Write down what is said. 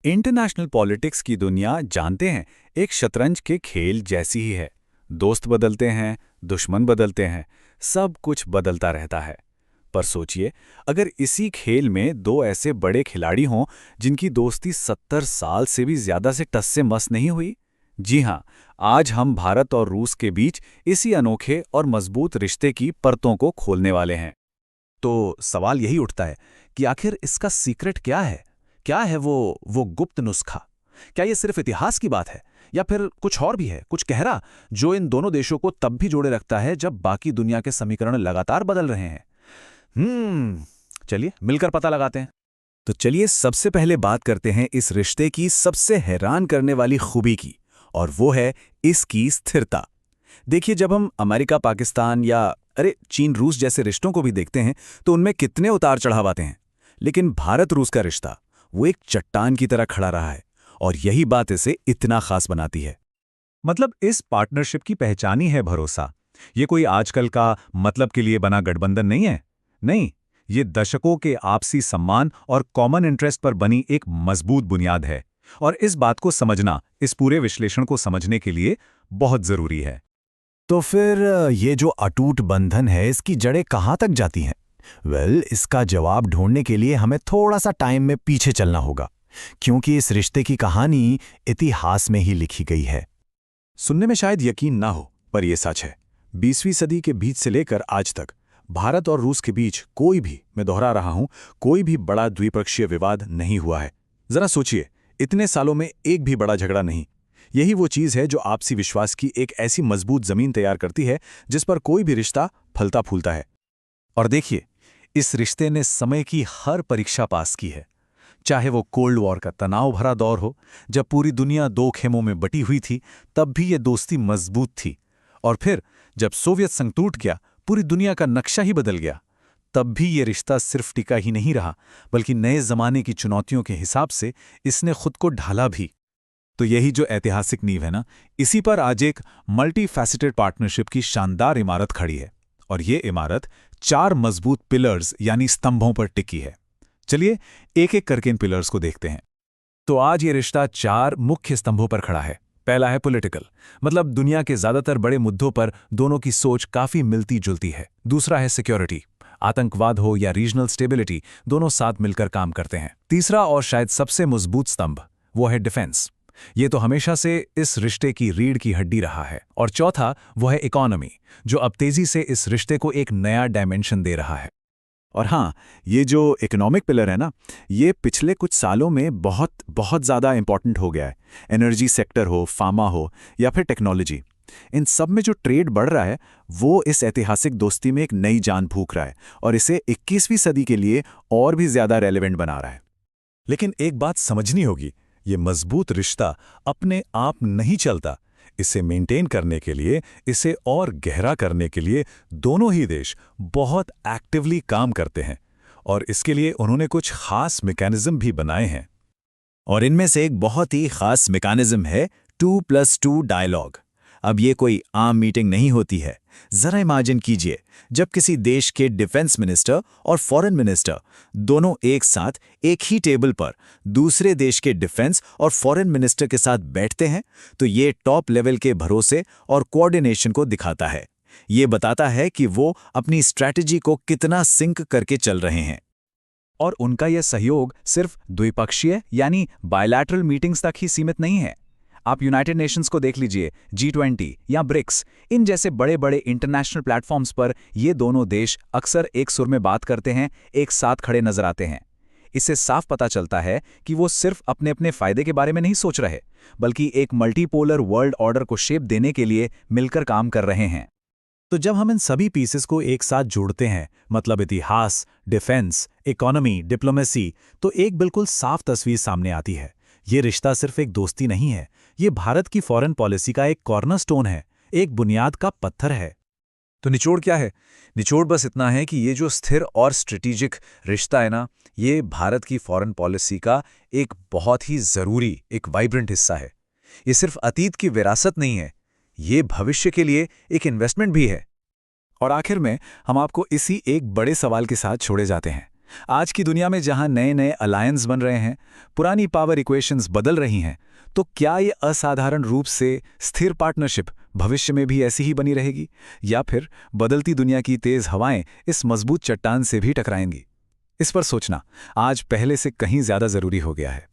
International politics की दुनिया जानते हैं, एक शतरंज के खेल जैसी ही है। दोस्त बदलते हैं, दुश्मन बदलते हैं, सब कुछ बदलता रहता है। पर सोचिए, अगर इसी खेल में दो ऐसे बड़े खिलाड़ी हों जिनकी दोस्ती 70 साल से भी ज्यादा से टस से मस नहीं हुई। जी हाँ, आज हम भारत और रूस के बीच इसी अनोखे और मजबूत रिश्ते की परतों को खोलने वाले हैं। तो सवाल यही उठता है कि आखिर इसका सीक्रेट क्या है? क्या है वो गुप्त नुस्खा? क्या ये सिर्फ इतिहास की बात है या फिर कुछ और भी है, कुछ गहरा, जो इन दोनों देशों को तब भी जोड़े रखता है जब बाकी दुनिया के समीकरण लगातार बदल रहे हैं? चलिए मिलकर पता लगाते हैं। तो चलिए सबसे पहले बात करते हैं इस रिश्ते की सबसे हैरान करने वाली खूबी की, और वो है इसकी स्थिरता। देखिए, जब हम अमेरिका पाकिस्तान या चीन रूस जैसे रिश्तों को भी देखते हैं तो उनमें कितने उतार चढ़ाव आते हैं। लेकिन भारत रूस का रिश्ता वो एक चट्टान की तरह खड़ा रहा है, और यही बात इसे इतना खास बनाती है। मतलब इस पार्टनरशिप की पहचान ही है भरोसा। ये कोई आजकल का मतलब के लिए बना गठबंधन नहीं है। नहीं, ये दशकों के आपसी सम्मान और कॉमन इंटरेस्ट पर बनी एक मजबूत बुनियाद है। और इस बात को समझना, इस पूरे विश्लेषण को समझने के लिए बहुत जरूरी है। तो फिर ये जो अटूट बंधन है, इसकी जड़ें कहाँ तक जाती हैं? इसका जवाब ढूंढने के लिए हमें थोड़ा सा टाइम में पीछे चलना होगा, क्योंकि इस रिश्ते की कहानी इतिहास में ही लिखी गई है। सुनने में शायद यकीन ना हो, पर यह सच है। 20वीं सदी के बीच से लेकर आज तक भारत और रूस के बीच कोई भी, मैं दोहरा रहा हूं, कोई भी बड़ा द्विपक्षीय विवाद नहीं हुआ है। जरा सोचिए, इतने सालों में एक भी बड़ा झगड़ा नहीं। यही वो चीज है जो आपसी विश्वास की एक ऐसी मजबूत जमीन तैयार करती है जिस पर कोई भी रिश्ता फलता फूलता है। और देखिए, इस रिश्ते ने समय की हर परीक्षा पास की है। चाहे वो कोल्ड वॉर का तनाव भरा दौर हो, जब पूरी दुनिया दो खेमों में बटी हुई थी, तब भी ये दोस्ती मजबूत थी। और फिर जब सोवियत संघ टूट गया, पूरी दुनिया का नक्शा ही बदल गया, तब भी ये रिश्ता सिर्फ टिका ही नहीं रहा, बल्कि नए जमाने की चुनौतियों के हिसाब से इसने खुद को ढाला भी। तो यही जो ऐतिहासिक नींव है ना, इसी पर आज एक मल्टी फैसेटेड पार्टनरशिप की शानदार इमारत खड़ी है। और ये इमारत 4 मजबूत पिलर्स यानी स्तंभों पर टिकी है। चलिए एक एक करके इन पिलर्स को देखते हैं। तो आज ये रिश्ता 4 मुख्य स्तंभों पर खड़ा है। पहला है पॉलिटिकल, मतलब दुनिया के ज्यादातर बड़े मुद्दों पर दोनों की सोच काफी मिलती जुलती है। दूसरा है सिक्योरिटी, आतंकवाद हो या रीजनल स्टेबिलिटी, दोनों साथ मिलकर काम करते हैं। तीसरा और शायद सबसे मजबूत स्तंभ वो है डिफेंस। ये तो हमेशा से इस रिश्ते की रीढ़ की हड्डी रहा है। और चौथा वो है इकोनॉमी, जो अब तेजी से इस रिश्ते को एक नया डायमेंशन दे रहा है। और हाँ, ये जो इकोनॉमिक पिलर है ना, ये पिछले कुछ सालों में बहुत बहुत ज़्यादा इंपॉर्टेंट हो गया है। एनर्जी सेक्टर हो, फार्मा हो या फिर टेक्नोलॉजी, इन सब में जो ट्रेड बढ़ रहा है वो इस ऐतिहासिक दोस्ती में एक नई जान फूंक रहा है और इसे 21वीं सदी के लिए और भी ज़्यादा रेलेवेंट बना रहा है। लेकिन एक बात समझनी होगी, ये मजबूत रिश्ता अपने आप नहीं चलता। इसे मेंटेन करने के लिए, इसे और गहरा करने के लिए दोनों ही देश बहुत एक्टिवली काम करते हैं, और इसके लिए उन्होंने कुछ खास मैकेनिज्म भी बनाए हैं। और इनमें से एक बहुत ही खास मैकेनिज्म है 2+2 डायलॉग। अब ये कोई आम मीटिंग नहीं होती है। जरा इमेजिन कीजिए, जब किसी देश के डिफेंस मिनिस्टर और फॉरेन मिनिस्टर दोनों एक साथ एक ही टेबल पर दूसरे देश के डिफेंस और फॉरेन मिनिस्टर के साथ बैठते हैं, तो ये टॉप लेवल के भरोसे और कोऑर्डिनेशन को दिखाता है। ये बताता है कि वो अपनी स्ट्रैटेजी को कितना सिंक करके चल रहे हैं। और उनका यह सहयोग सिर्फ द्विपक्षीय यानी बायलैटरल मीटिंग्स तक ही सीमित नहीं है। आप यूनाइटेड नेशंस को देख लीजिए, G20 या ब्रिक्स, इन जैसे बड़े बड़े इंटरनेशनल प्लेटफॉर्म्स पर ये दोनों देश अक्सर एक सुर में बात करते हैं, एक साथ खड़े नजर आते हैं। इससे साफ पता चलता है कि वो सिर्फ अपने अपने फायदे के बारे में नहीं सोच रहे, बल्कि एक मल्टीपोलर वर्ल्ड ऑर्डर को शेप देने के लिए मिलकर काम कर रहे हैं। तो जब हम इन सभी पीसेस को एक साथ जोड़ते हैं, मतलब इतिहास, डिफेंस, इकोनॉमी, डिप्लोमेसी, तो एक बिल्कुल साफ तस्वीर सामने आती है। ये रिश्ता सिर्फ एक दोस्ती नहीं है, ये भारत की फॉरेन पॉलिसी का एक कॉर्नरस्टोन है, एक बुनियाद का पत्थर है। तो निचोड़ क्या है? निचोड़ बस इतना है कि ये जो स्थिर और स्ट्रेटेजिक रिश्ता है ना, ये भारत की फॉरेन पॉलिसी का एक बहुत ही जरूरी, एक वाइब्रेंट हिस्सा है। ये सिर्फ अतीत की विरासत नहीं है, ये भविष्य के लिए एक इन्वेस्टमेंट भी है। और आखिर में हम आपको इसी एक बड़े सवाल के साथ छोड़े जाते हैं। आज की दुनिया में जहां नए नए अलायंस बन रहे हैं, पुरानी पावर इक्वेशंस बदल रही हैं, तो क्या ये असाधारण रूप से स्थिर पार्टनरशिप भविष्य में भी ऐसी ही बनी रहेगी, या फिर बदलती दुनिया की तेज हवाएं इस मजबूत चट्टान से भी टकराएंगी? इस पर सोचना आज पहले से कहीं ज्यादा जरूरी हो गया है।